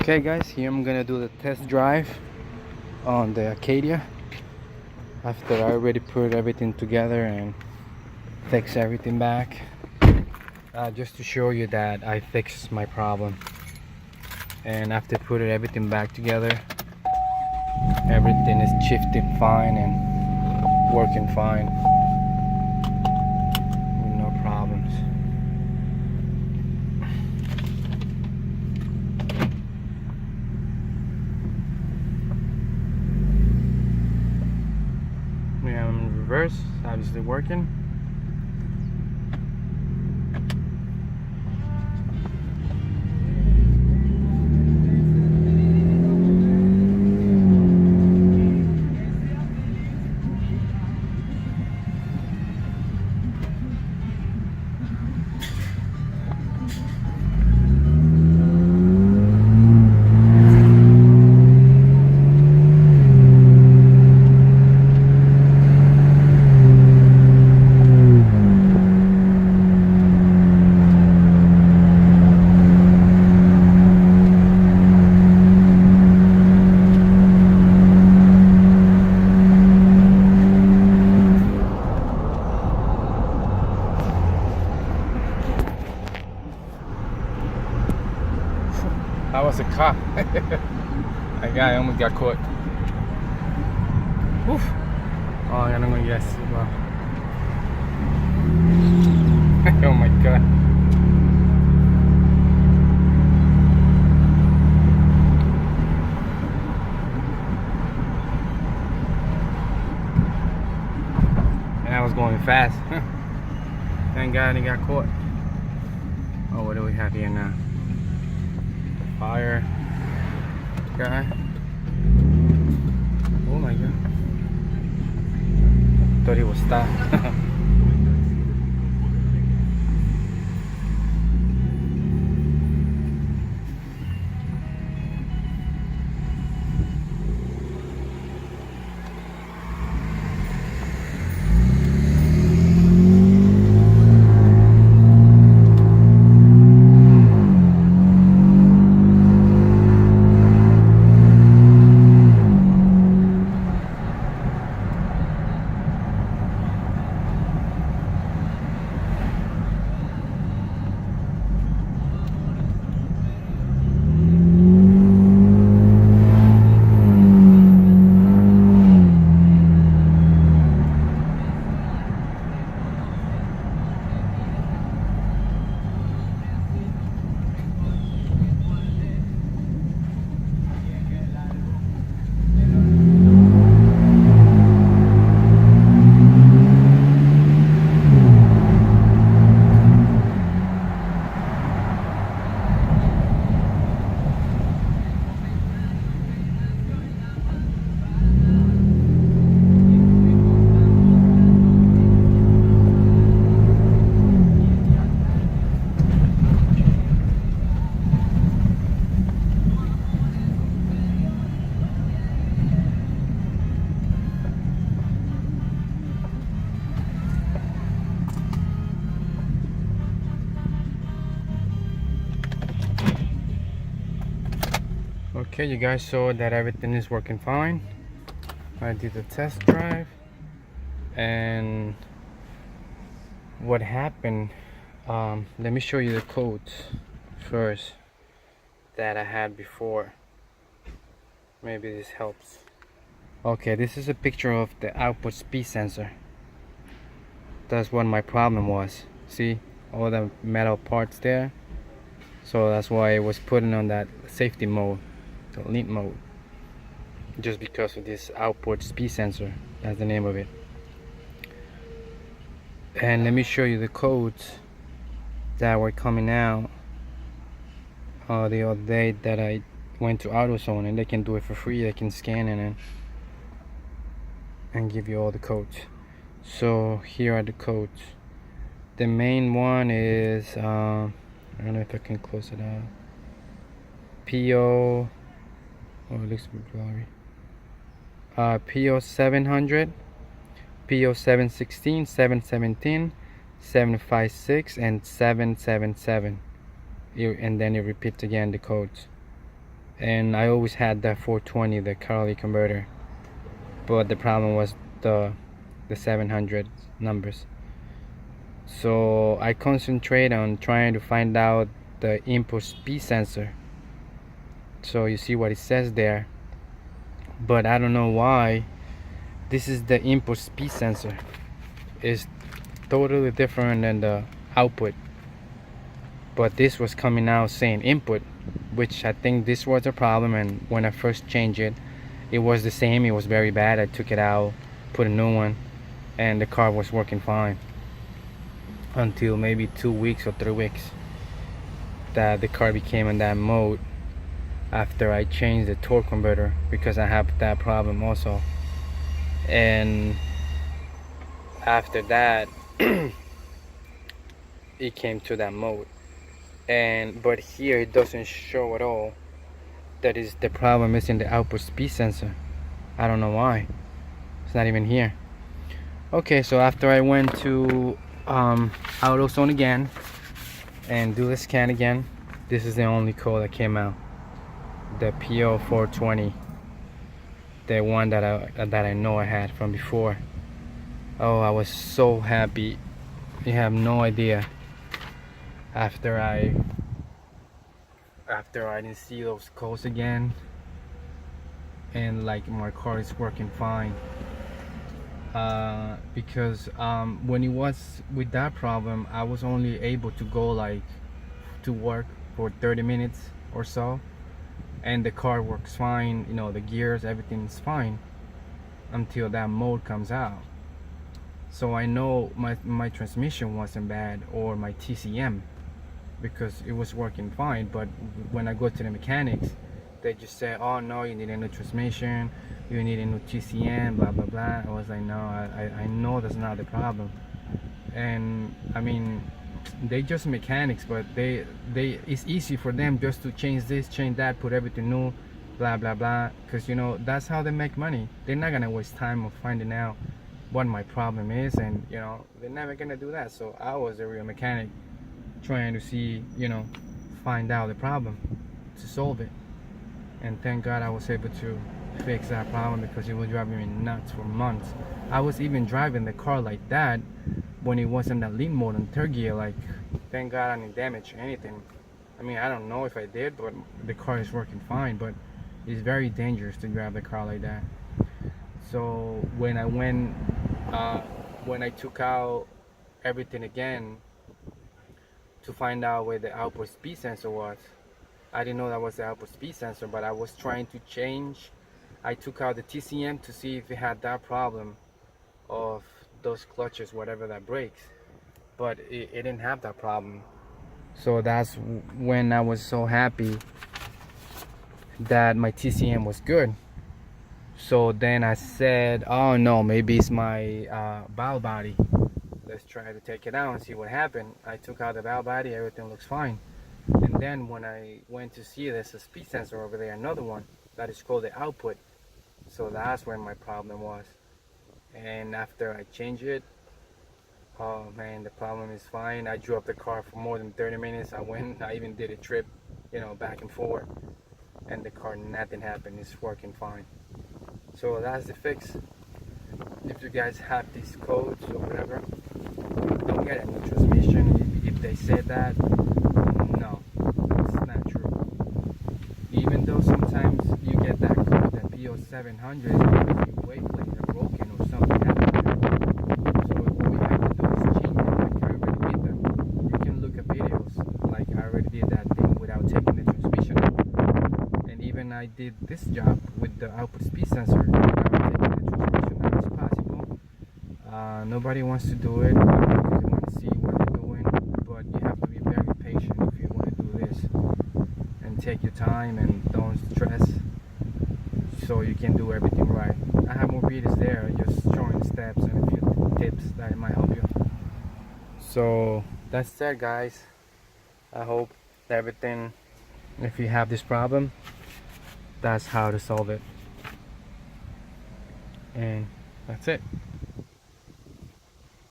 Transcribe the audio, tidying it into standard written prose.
Okay guys, here I'm gonna do the test drive on the Acadia after I already put everything together and fix everything back, just to show you that I fixed my problem. And after putting everything back together, everything is shifting fine and working fine with no problems. Yeah, I'm in reverse, obviously working. I was a cop. That guy almost got caught. Oof. Oh, ya no me guess. Wow. Oh my god. And I was going fast. Thank God he got caught. Oh, what do we have here now? Fire guy. Oh my god. I thought he was stopped. Okay, you guys saw that everything is working fine. I did the test drive, and what happened, let me show you the codes first that I had before. Maybe this helps. Okay, this is a picture of the output speed sensor. That's what my problem was. See all the metal parts there? So that's why I was putting on that safety mode, the limp mode, just because of this output speed sensor. That's the name of it. And let me show you the codes that were coming out the other day that I went to AutoZone, and they can do it for free. They can scan it and give you all the codes. So here are the codes. The main one is I don't know if I can close it out. PO, oh, it looks a bit blurry. PO 700, PO 716, 717, 756, and 777. And then it repeats again the codes. and I always had that 420, the catalytic converter, but the problem was the 700 numbers. So I concentrate on trying to find out the input speed sensor. So you see what it says there, but I don't know why this is the input speed sensor. It's totally different than the output, but this was coming out saying input, which I think this was a problem. And when I first changed it, it was the same. It was very bad. I took it out, put a new one, and the car was working fine until maybe 2 weeks or 3 weeks that the car became in that mode after I changed the torque converter, because I have that problem also. And after that it came to that mode. And but here it doesn't show at all that is the problem is in the output speed sensor. I don't know why it's not even here. Okay, so after I went to AutoZone again and do the scan again, this is the only code that came out, the PO420, the one that I know I had from before. Oh, I was so happy. You have no idea. After I didn't see those codes again, and like my car is working fine, because when it was with that problem, I was only able to go like to work for 30 minutes or so, and the car works fine, you know, the gears, everything's fine until that mode comes out. So I know my transmission wasn't bad, or my TCM, because it was working fine. But when I go to the mechanics, they just say, oh no, you need a new transmission, you need a new TCM, blah blah blah. I was like, no, I know that's not the problem. And I mean, they just mechanics, but they it's easy for them just to change this, change that, put everything new, blah blah blah, because you know that's how they make money. They're not gonna waste time of finding out what my problem is, and you know they're never gonna do that. So I was a real mechanic trying to see, you know, find out the problem to solve it. And thank God I was able to fix that problem, because it was driving me nuts for months. I was even driving the car like that when it was in that lean mode in third gear. Like, thank God I didn't damage anything. I mean, I don't know if I did, but the car is working fine. But it's very dangerous to drive the car like that. So when I took out everything again to find out where the output speed sensor was, I didn't know that was the output speed sensor, but I was trying to change. I took out the TCM to see if it had that problem of those clutches, whatever that breaks, but it didn't have that problem. So that's when I was so happy that my TCM was good. So then I said, oh no, maybe it's my valve body. Let's try to take it out and see what happened. I took out the valve body, everything looks fine. And then when I went to see, there's a speed sensor over there, another one that is called the output. So that's where my problem was. And after I changed it, oh man, the problem is fine. I drove the car for more than 30 minutes. I even did a trip, you know, back and forth, and the car, nothing happened. It's working fine. So that's the fix. If you guys have these codes or whatever, don't get a new transmission. If they said that, no, it's not true. Even though sometimes you get that code, that PO700, because your weight plates are broken or something happened. So all you have to do is change it, like I already did that. You can look at videos, like I already did that thing without taking the transmission out. And even I did this job with the output speed sensor without taking the transmission out. It's possible. Nobody wants to do it because they want to see what they're doing, but you have to be very patient if you want to do this, and take your time and don't stress, so you can do everything right. I have more videos there just showing steps and a few tips that might help you. So that's it, guys. I hope everything, if you have this problem, that's how to solve it. And that's it.